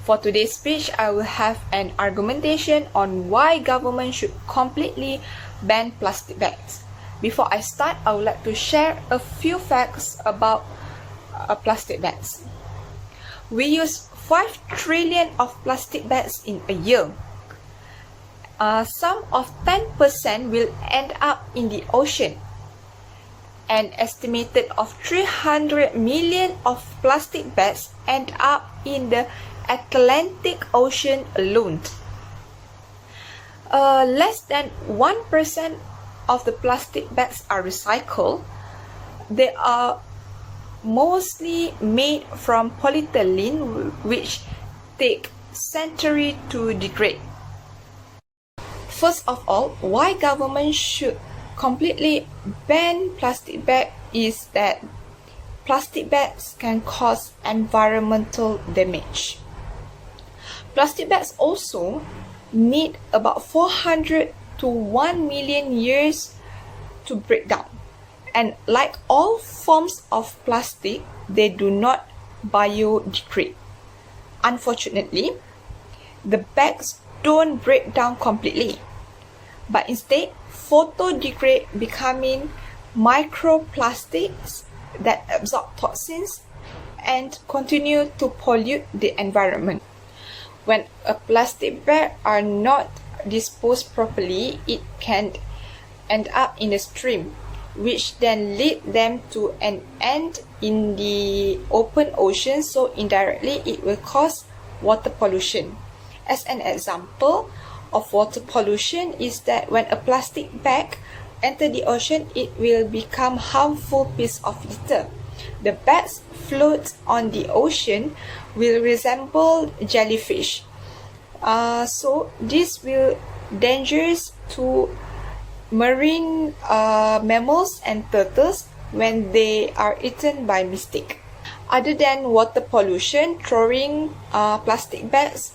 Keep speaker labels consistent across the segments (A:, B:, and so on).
A: For today's speech, I will have an argumentation on why government should completely ban plastic bags. Before I start, I would like to share a few facts about plastic bags. We use 5 trillion of plastic bags in a year. Some of 10% will end up in the ocean. An estimated of 300 million of plastic bags end up in the Atlantic Ocean alone. Less than 1% of the plastic bags are recycled. They are mostly made from polyethylene, which take centuries to degrade. First of all, why government should completely ban plastic bags is that plastic bags can cause environmental damage. Plastic bags also need about 400 to 1 million years to break down. And like all forms of plastic, they do not biodegrade. Unfortunately, the bags don't break down completely, but instead photodegrade, becoming microplastics that absorb toxins and continue to pollute the environment. When a plastic bag are not disposed properly, it can end up in the stream, which then lead them to an end in the open ocean, so indirectly it will cause water pollution. As an example of water pollution is that when a plastic bag enter the ocean, it will become harmful piece of litter. The bags float on the ocean will resemble jellyfish. So this will dangerous to marine mammals and turtles when they are eaten by mistake. Other than water pollution, throwing plastic bags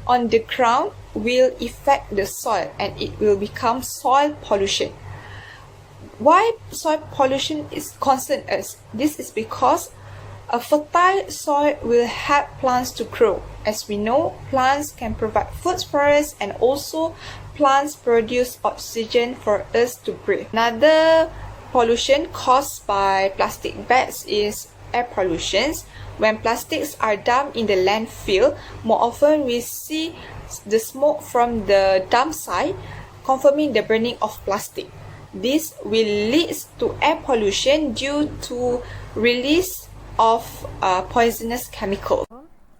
A: on the ground will affect the soil and it will become soil pollution. Why soil pollution is concerned us? This is because a fertile soil will help plants to grow. As we know, plants can provide food for us, and also plants produce oxygen for us to breathe. Another pollution caused by plastic bags is air pollution. When plastics are dumped in the landfill, more often we see the smoke from the dump site, confirming the burning of plastic. This will lead to air pollution due to release of poisonous chemicals.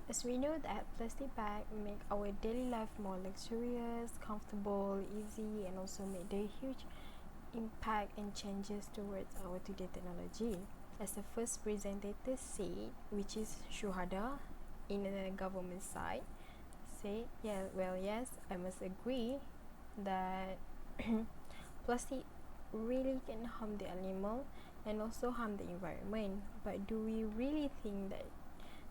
B: As we know that plastic bags make our daily life more luxurious, comfortable, easy, and also make a huge impact and changes towards our today technology. As the first presenter said, which is Shuhada in the government side, say, yes, I must agree that plastic really can harm the animal and also harm the environment. But do we really think that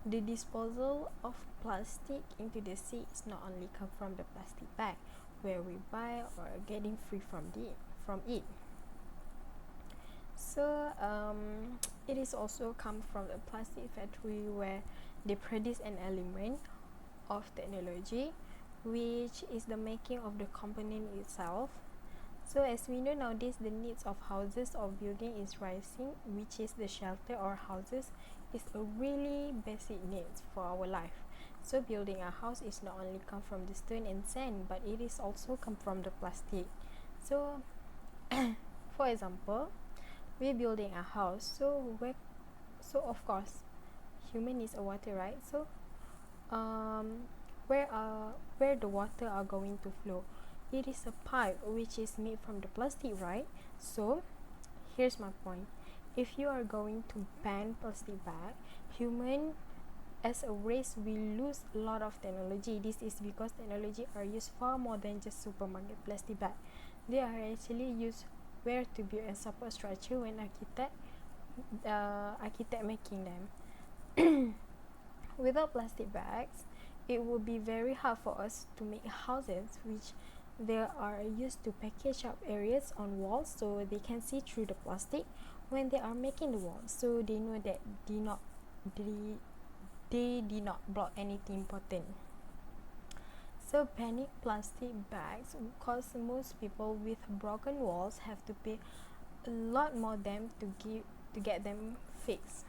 B: the disposal of plastic into the sea is not only come from the plastic bag where we buy or getting free from it? So it is also come from the plastic factory where they produce an element of technology, which is the making of the component itself. So as we know nowadays, the needs of houses or building is rising, which is the shelter or houses is a really basic needs for our life. So building a house is not only come from the stone and sand, but it is also come from the plastic. So for example, we're building a house, so of course human needs a water, right? So where the water are going to flow, it is a pipe which is made from the plastic, right? So here's my point. If you are going to ban plastic bag, human as a race will lose a lot of technology. This is because technology are used far more than just supermarket plastic bag. They are actually used where to build and support structure when architect making them. Without plastic bags, it would be very hard for us to make houses which they are used to package up areas on walls so they can see through the plastic when they are making the walls, so they know that they did not block anything important. So banning plastic bags cause most people with broken walls have to pay a lot more them to get them fixed.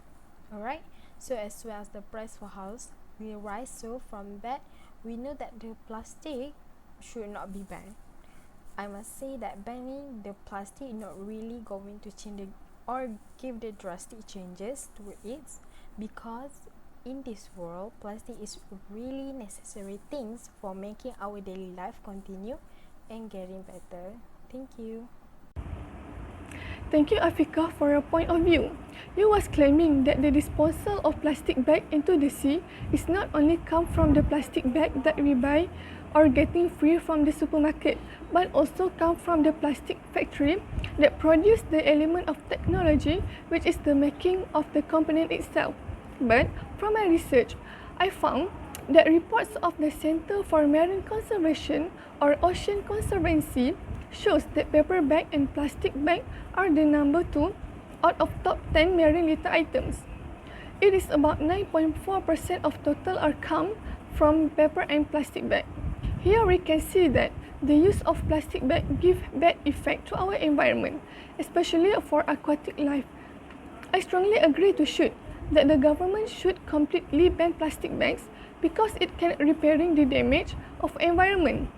B: Alright, so as well as the price for house will rise, so from that we know that the plastic should not be banned. I must say that banning the plastic is not really going to change or give the drastic changes to it, because in this world plastic is really necessary things for making our daily life continue and getting better. Thank you.
C: Thank you, Afika, for your point of view. You was claiming that the disposal of plastic bag into the sea is not only come from the plastic bag that we buy or getting free from the supermarket, but also come from the plastic factory that produce the element of technology, which is the making of the component itself. But from my research, I found that reports of the Center for Marine Conservation or Ocean Conservancy shows that paper bag and plastic bag are the number 2 out of top 10 marine litter items. It is about 9.4% of total are come from paper and plastic bag. Here we can see that the use of plastic bag give bad effect to our environment, especially for aquatic life. I strongly agree to shoot that the government should completely ban plastic bags because it can repairing the damage of environment,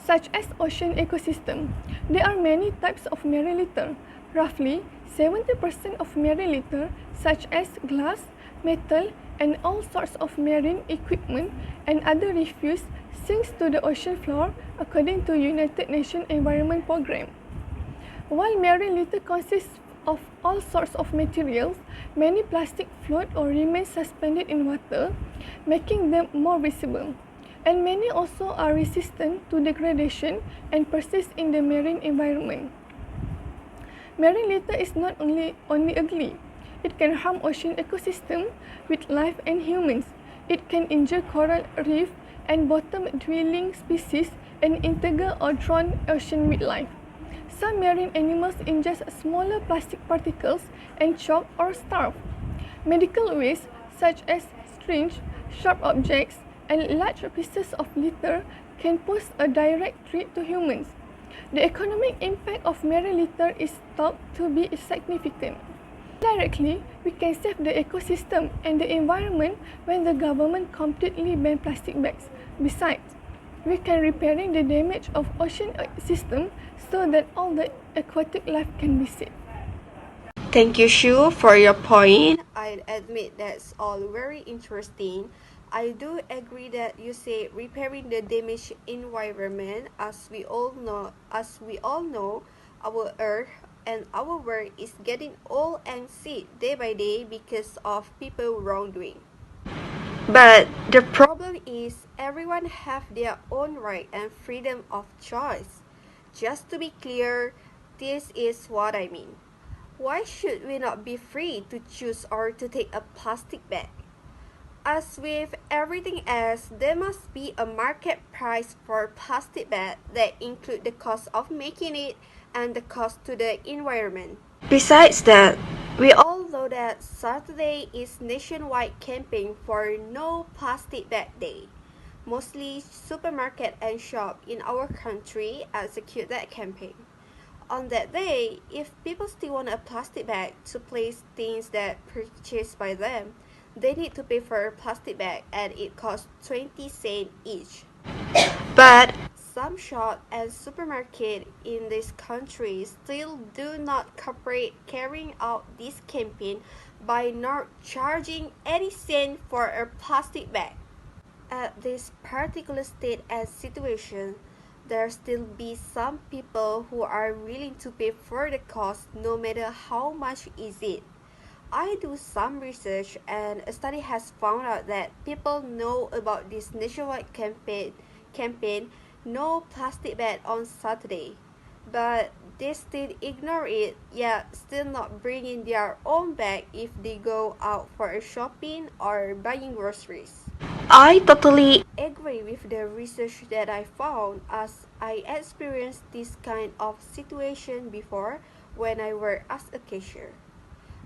C: such as ocean ecosystem. There are many types of marine litter. Roughly 70% of marine litter, such as glass, metal, and all sorts of marine equipment and other refuse, sinks to the ocean floor according to United Nations Environment Programme. While marine litter consists of all sorts of materials, many plastic float or remain suspended in water, making them more visible. And many also are resistant to degradation and persist in the marine environment. Marine litter is not only ugly, it can harm ocean ecosystem with life and humans. It can injure coral reef and bottom-dwelling species and integrate or drown ocean wildlife. Some marine animals ingest smaller plastic particles and choke or starve. Medical waste such as syringes, sharp objects, and large pieces of litter can pose a direct threat to humans. The economic impact of marine litter is thought to be significant. Directly, we can save the ecosystem and the environment when the government completely ban plastic bags. Besides, we can repairing the damage of ocean system so that all the aquatic life can be saved.
D: Thank you, Shu, for your point. I admit that's all very interesting. I do agree that you say repairing the damaged environment, as we all know, our Earth and our world is getting old and sick day by day because of people wrongdoing. But the problem is everyone have their own right and freedom of choice. Just to be clear, this is what I mean. Why should we not be free to choose or to take a plastic bag? As with everything else, there must be a market price for plastic bag that include the cost of making it and the cost to the environment. Besides that, we all know that Saturday is nationwide campaign for No Plastic Bag Day. Mostly supermarket and shop in our country execute that campaign. On that day, if people still want a plastic bag to place things that purchased by them, they need to pay for a plastic bag and it costs 20 cents each. But some shop and supermarket in this country still do not cooperate carrying out this campaign by not charging 80 cents for a plastic bag. At this particular state and situation, there still be some people who are willing to pay for the cost no matter how much is it. I do some research and a study has found out that people know about this nationwide campaign No Plastic Bag on Saturday, but they still ignore it, yet still not bring in their own bag if they go out for a shopping or buying groceries. I totally agree with the research that I found, as I experienced this kind of situation before when I worked as a cashier.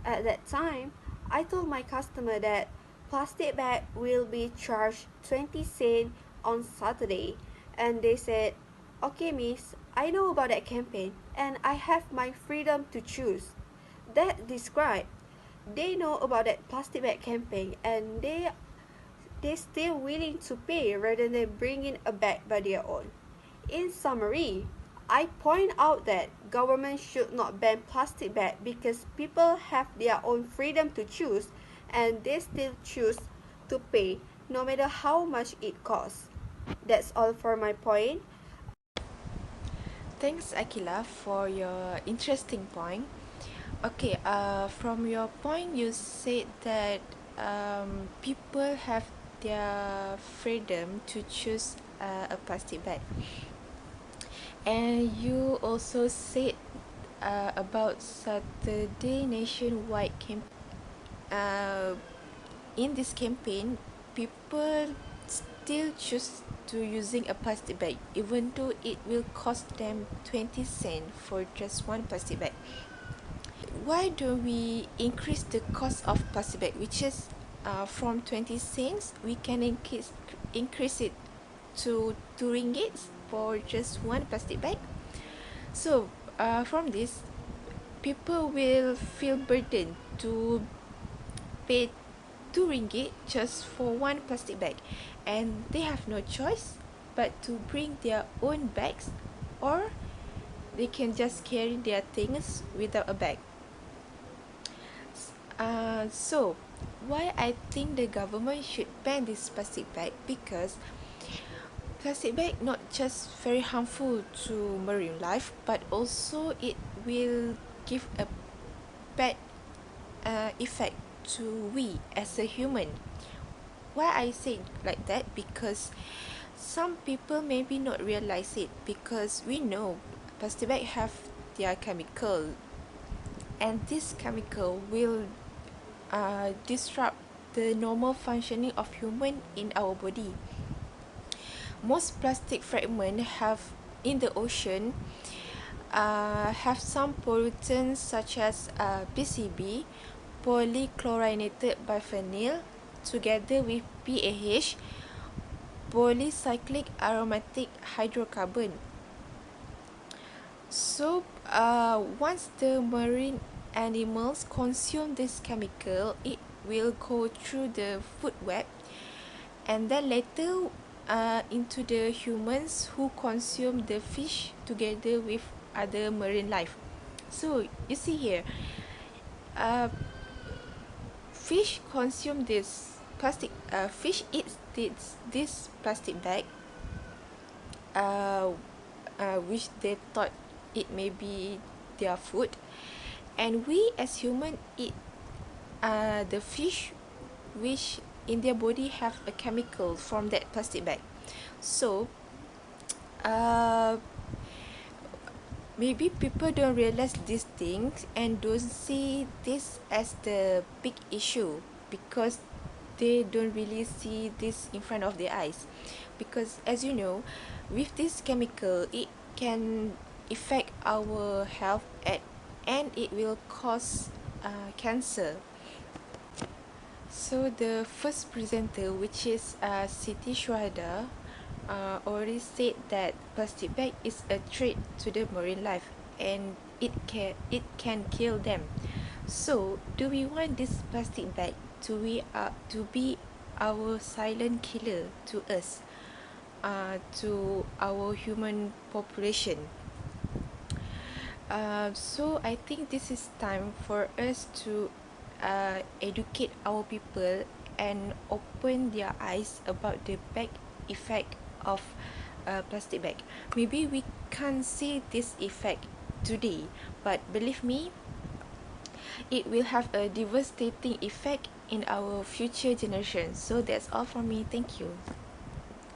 D: At that time, I told my customer that plastic bag will be charged 20 cents on Saturday. And they said, okay, miss, I know about that campaign and I have my freedom to choose. That describe. They know about that plastic bag campaign and they still willing to pay rather than bringing a bag by their own. In summary, I point out that government should not ban plastic bag because people have their own freedom to choose and they still choose to pay no matter how much it costs. That's all for my point.
E: Thanks, Akila, for your interesting point. Okay, from your point, you said that people have their freedom to choose a plastic bag, and you also said about Saturday nationwide campaign. In this campaign, people still choose to using a plastic bag, even though it will cost them 20 cents for just one plastic bag. Why don't we increase the cost of plastic bag, which is from 20 cents, we can increase it to 2 ringgit for just one plastic bag. So from this, people will feel burdened to pay 2 ringgit just for one plastic bag, and they have no choice but to bring their own bags, or they can just carry their things without a bag. So why I think the government should ban this plastic bag, because plastic bag not just very harmful to marine life, but also it will give a bad effect to we as a human. Why I say like that? Because some people maybe not realize it, because we know plastic bag have their chemical, and this chemical will disrupt the normal functioning of human in our body. Most plastic fragments have in the ocean have some pollutants such as PCB, polychlorinated biphenyl, together with PAH, polycyclic aromatic hydrocarbon. So once the marine animals consume this chemical, it will go through the food web, and then later into the humans who consume the fish together with other marine life. So you see here, fish consume this plastic. Fish eats this plastic bag, which they thought it may be their food, and we as human eat the fish, which in their body have a chemical from that plastic bag. So maybe people don't realize these things and don't see this as the big issue, because they don't really see this in front of their eyes. Because as you know, with this chemical, it can affect our health and it will cause cancer. So the first presenter, which is Siti Shuhada, already said that plastic bag is a threat to the marine life, and it can kill them. So do we want this plastic bag to be our silent killer to us, to our human population? So I think this is time for us to educate our people and open their eyes about the bad effect of plastic bag. Maybe we can't see this effect today, but believe me, it will have a devastating effect in our future generations. So that's all from me. Thank you.